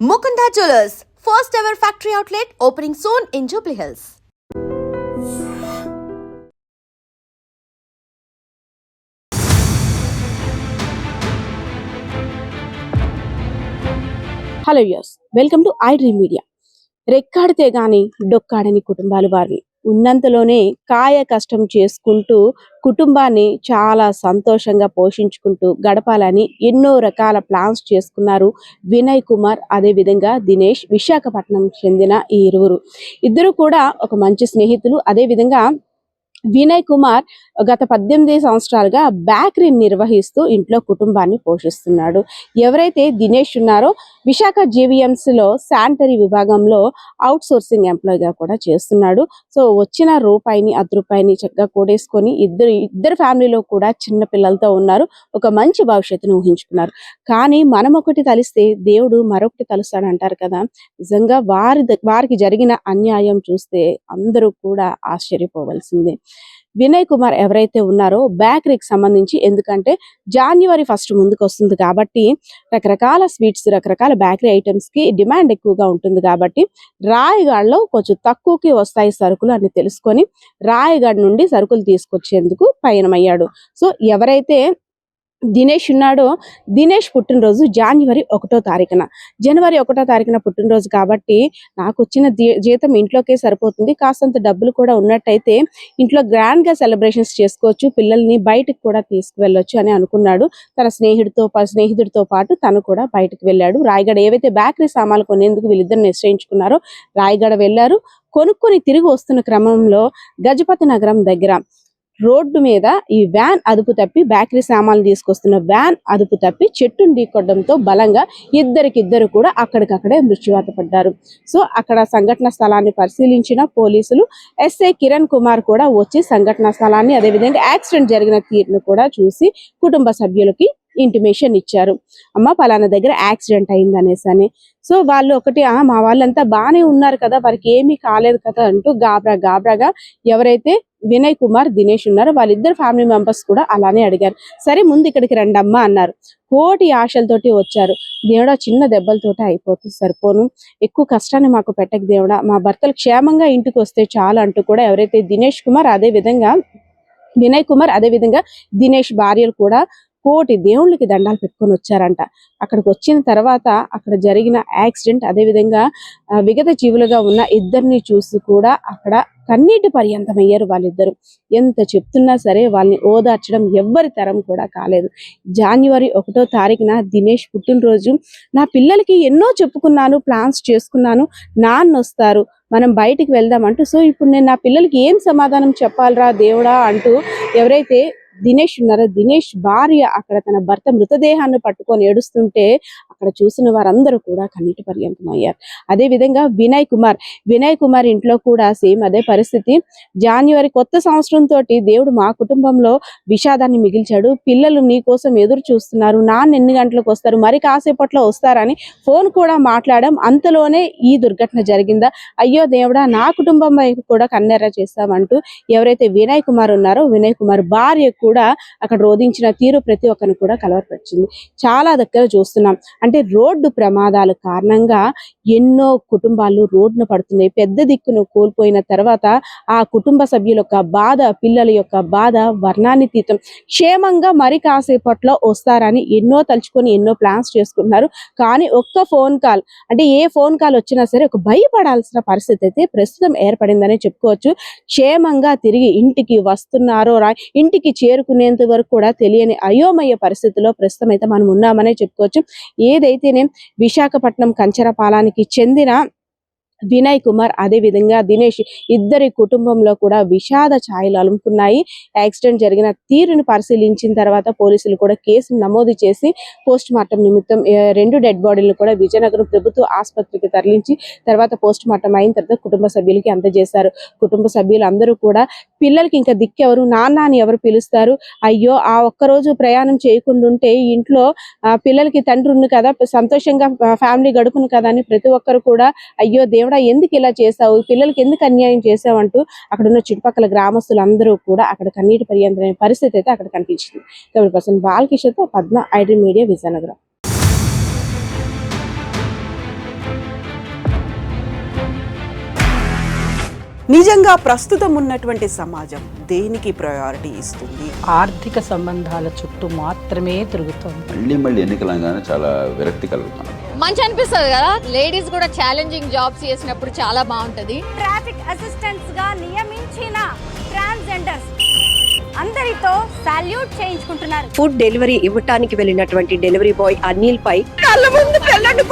Mukunda Jewelers, first ever factory outlet opening soon in Jubilee Hills. Hello viewers, welcome to I Dream media. రెక్కాడితే గాని డొక్కాడని కుటుంబాలు వారివి. ఉన్నంతలోనే కాయ కష్టం చేసుకుంటూ కుటుంబాన్ని చాలా సంతోషంగా పోషించుకుంటూ గడపాలని ఎన్నో రకాల ప్లాన్స్ చేసుకున్నారు వినయ్ కుమార్, అదే విధంగా దినేష్. విశాఖపట్నం చెందిన ఈ ఇద్దరు కూడా ఒక మంచి స్నేహితులు. అదే విధంగా వినయ్ కుమార్ గత 18 సంవత్సరాలుగా బేకరీని నిర్వహిస్తూ ఇంట్లో కుటుంబాన్ని పోషిస్తున్నాడు. ఎవరైతే దినేష్ ఉన్నారో విశాఖ జీవీఎంసీలో శానిటరీ విభాగంలో అవుట్ సోర్సింగ్ ఎంప్లాయీగా కూడా చేస్తున్నాడు. సో వచ్చిన రూపాయిని 10 రూపాయిని చక్కగా కూడేసుకొని ఇద్దరు ఫ్యామిలీలో కూడా చిన్న పిల్లలతో ఉన్నారు. ఒక మంచి భవిష్యత్తును ఊహించుకున్నారు. కానీ మనం ఒకటి తలిస్తే దేవుడు మరొకటి తలుస్తాడు అంటారు కదా. నిజంగా వారికి జరిగిన అన్యాయం చూస్తే అందరూ కూడా ఆశ్చర్యపోవలసిందే. వినయ్ కుమార్ ఎవరైతే ఉన్నారో బేకరీకి సంబంధించి, ఎందుకంటే January 1 ముందుకు వస్తుంది కాబట్టి రకరకాల స్వీట్స్, రకరకాల బేకరీ ఐటమ్స్ కి డిమాండ్ ఎక్కువగా ఉంటుంది కాబట్టి రాయగఢలో కొంచెం తక్కువకి వస్తాయి సరుకులు అని తెలుసుకొని రాయగఢ నుండి సరుకులు తీసుకొచ్చేందుకు పయనమయ్యాడు. సో ఎవరైతే దినేష్ ఉన్నాడో, దినేష్ పుట్టినరోజు జనవరి 1 తారీఖున పుట్టినరోజు కాబట్టి నాకు వచ్చిన జీతం ఇంట్లోకే సరిపోతుంది, కాస్తంత డబ్బులు కూడా ఉన్నట్టయితే ఇంట్లో గ్రాండ్ గా సెలబ్రేషన్స్ చేసుకోవచ్చు, పిల్లల్ని బయటకు కూడా తీసుకువెళ్ళొచ్చు అని అనుకున్నాడు. తన స్నేహితుడితో పాటు తను కూడా బయటకు వెళ్ళాడు. రాయగఢ ఏవైతే బేకరీ సామాన్లు కొనేందుకు వీళ్ళిద్దరు నిశ్చయించుకున్నారో రాయగఢ వెళ్ళారు. కొనుక్కొని తిరిగి వస్తున్న క్రమంలో గజపతి నగరం దగ్గర రోడ్డు మీద ఈ వ్యాన్ అదుపు తప్పి, బేకరీ సామాన్లు తీసుకొస్తున్న వ్యాన్ అదుపు తప్పి చెట్టును ఢీకొట్టడంతో బలంగా ఇద్దరు కూడా అక్కడికక్కడే మృత్యువాత పడ్డారు. సో అక్కడ సంఘటన స్థలాన్ని పరిశీలించిన పోలీసులు ఎస్ఐ కిరణ్ కుమార్ కూడా వచ్చి సంఘటన స్థలాన్ని, అదేవిధంగా యాక్సిడెంట్ జరిగిన తీరును కూడా చూసి కుటుంబ సభ్యులకి ఇంటిమేషన్ ఇచ్చారు. అమ్మ పలానా దగ్గర యాక్సిడెంట్ అయింది అనేసి అని. సో వాళ్ళు ఒకటి, మా వాళ్ళంతా బాగానే ఉన్నారు కదా, వారికి ఏమీ కాలేదు కదా అంటూ గాబరాగా ఎవరైతే వినయ్ కుమార్, దినేష్ ఉన్నారో వాళ్ళిద్దరు ఫ్యామిలీ మెంబర్స్ కూడా అలానే అడిగారు. సరే ముందు ఇక్కడికి రండమ్మా అన్నారు. కోటి ఆశలతోటి వచ్చారు. దేవుడా చిన్న దెబ్బలతోటి అయిపోతుంది, సరిపోను, ఎక్కువ కష్టాన్ని మాకు పెట్టక దేవుడా, మా భర్తలు క్షేమంగా ఇంటికి వస్తే చాలు అంటూ కూడా ఎవరైతే దినేష్ కుమార్, అదే విధంగా వినయ్ కుమార్, అదే విధంగా దినేష్ భార్యలు కూడా కోటి దేవుళ్ళకి దండాలు పెట్టుకొని వచ్చారంట. అక్కడికి వచ్చిన తర్వాత అక్కడ జరిగిన యాక్సిడెంట్, అదేవిధంగా విగత జీవులుగా ఉన్న ఇద్దరిని చూసి కూడా అక్కడ కన్నీటి పర్యంతమయ్యారు వాళ్ళిద్దరు. ఎంత చెప్తున్నా సరే వాళ్ళని ఓదార్చడం ఎవ్వరి తరం కూడా కాలేదు. January 1 తారీఖున దినేష్ పుట్టినరోజు. నా పిల్లలకి ఎన్నో చెప్పుకున్నాను, ప్లాన్స్ చేసుకున్నాను, నాన్న వస్తారు, మనం బయటికి వెళ్దాం అంటూ. సో ఇప్పుడు నేను నా పిల్లలకి ఏం సమాధానం చెప్పాలరా దేవుడా అంటూ ఎవరైతే దినేష్ ఉన్నారో, దినేష్ భార్య అక్కడ తన భర్త మృతదేహాన్ని పట్టుకొని ఏడుస్తుంటే అక్కడ చూసిన వారందరూ కూడా కన్నీటి పర్యంతం అయ్యారు. అదే విధంగా వినయ్ కుమార్ ఇంట్లో కూడా సేమ్ అదే పరిస్థితి. January కొత్త సంవత్సరంతో దేవుడు మా కుటుంబంలో విషాదాన్ని మిగిల్చాడు, పిల్లలు నీ కోసం ఎదురు చూస్తున్నారు, నాన్న ఎన్ని గంటలకు వస్తారు, మరి కాసేపట్లో వస్తారని ఫోన్ కూడా మాట్లాడాం. అంతలోనే ఈ దుర్ఘటన జరిగిందా, అయ్యో దేవుడా నా కుటుంబం వైపు కూడా కన్నెర్ర చేస్తామంటూ ఎవరైతే వినయ్ కుమార్ ఉన్నారో వినయ్ కుమార్ భార్య కూడా అక్కడ రోధించిన తీరు ప్రతి ఒక్కరిని కూడా కలవరపరిచింది. చాలా దగ్గర చూస్తున్నాం. అంటే రోడ్డు ప్రమాదాల కారణంగా ఎన్నో కుటుంబాలు రోడ్డున పడుతున్నాయి. పెద్ద దిక్కును కోల్పోయిన తర్వాత ఆ కుటుంబ సభ్యుల యొక్క బాధ, పిల్లల యొక్క బాధ వర్ణానితీతం. క్షేమంగా మరి కాసేపట్లో వస్తారని ఎన్నో తలుచుకొని ఎన్నో ప్లాన్స్ చేసుకుంటున్నారు. కానీ ఒక్క ఫోన్ కాల్, అంటే ఏ ఫోన్ కాల్ వచ్చినా సరే ఒక భయపడాల్సిన పరిస్థితి అయితే ప్రస్తుతం ఏర్పడిందని చెప్పుకోవచ్చు. క్షేమంగా తిరిగి ఇంటికి వస్తున్నారో ఇంటికి చేరుకునేంత వరకు కూడా తెలియని అయోమయ పరిస్థితిలో ప్రస్తుతం అయితే మనం ఉన్నామనే చెప్పుకోవచ్చు. ఏదైతేనే విశాఖపట్నం కంచరపాలానికి చెందిన వినయ్ కుమార్, అదే విధంగా దినేష్ ఇద్దరి కుటుంబంలో కూడా విషాద ఛాయలు అలుముకున్నాయి. యాక్సిడెంట్ జరిగిన తీరును పరిశీలించిన తర్వాత పోలీసులు కూడా కేసును నమోదు చేసి పోస్ట్ మార్టం నిమిత్తం 2 డెడ్ బాడీలను కూడా విజయనగరం ప్రభుత్వ ఆసుపత్రికి తరలించి తర్వాత పోస్ట్ మార్టం అయిన తర్వాత కుటుంబ సభ్యులకి అందజేశారు. కుటుంబ సభ్యులు అందరూ కూడా పిల్లలకి ఇంకా దిక్కెవరు, నాన్న అని ఎవరు పిలుస్తారు, అయ్యో ఆ ఒక్కరోజు ప్రయాణం చేయకుండా ఉంటే ఇంట్లో పిల్లలకి తండ్రి ఉంది కదా, సంతోషంగా ఫ్యామిలీ గడుపును కదా అని ప్రతి ఒక్కరు కూడా అయ్యో దేవుడు ఎందుకు ఇలా చేసావు, పిల్లలకి ఎందుకు అన్యాయం చేసావు అంటూ అక్కడ ఉన్న చుట్టుపక్కల గ్రామస్తులందరూ కూడా అక్కడ కన్నీటి పర్యంతమైన పరిస్థితి అయితే అక్కడ కనిపించింది. పర్సన్ బాలకిషోర్తో Padma, I Dream Media, Vizianagaram. నిజంగా ప్రస్తుతం ఉన్నటువంటి సమాజం దేనికి ప్రయారిటీ ఇస్తుంది? ఆర్థిక సంబంధాల చుట్టూ మాత్రమే తిరుగుతోంది. మళ్ళీ ఎన్నికలంగానే చాలా విరక్తి కలుగుతున్నాం. మంచి అనిపిస్తుంది కదా, లేడీస్ కూడా ఛాలెంజింగ్ జాబ్స్ చేసినప్పుడు చాలా బాగుంటది. ట్రాఫిక్ అసిస్టెంట్స్ గా నియమించిన ట్రాన్స్జెండర్స్ అందరితో సాల్యూట్ చేయించుకుంటున్నారు. ఫుడ్ డెలివరీ ఇవ్వటానికి వెళ్ళినటువంటి డెలివరీ బాయ్ అనిల్ పై కళ్ళ ముందు పెళ్ళండి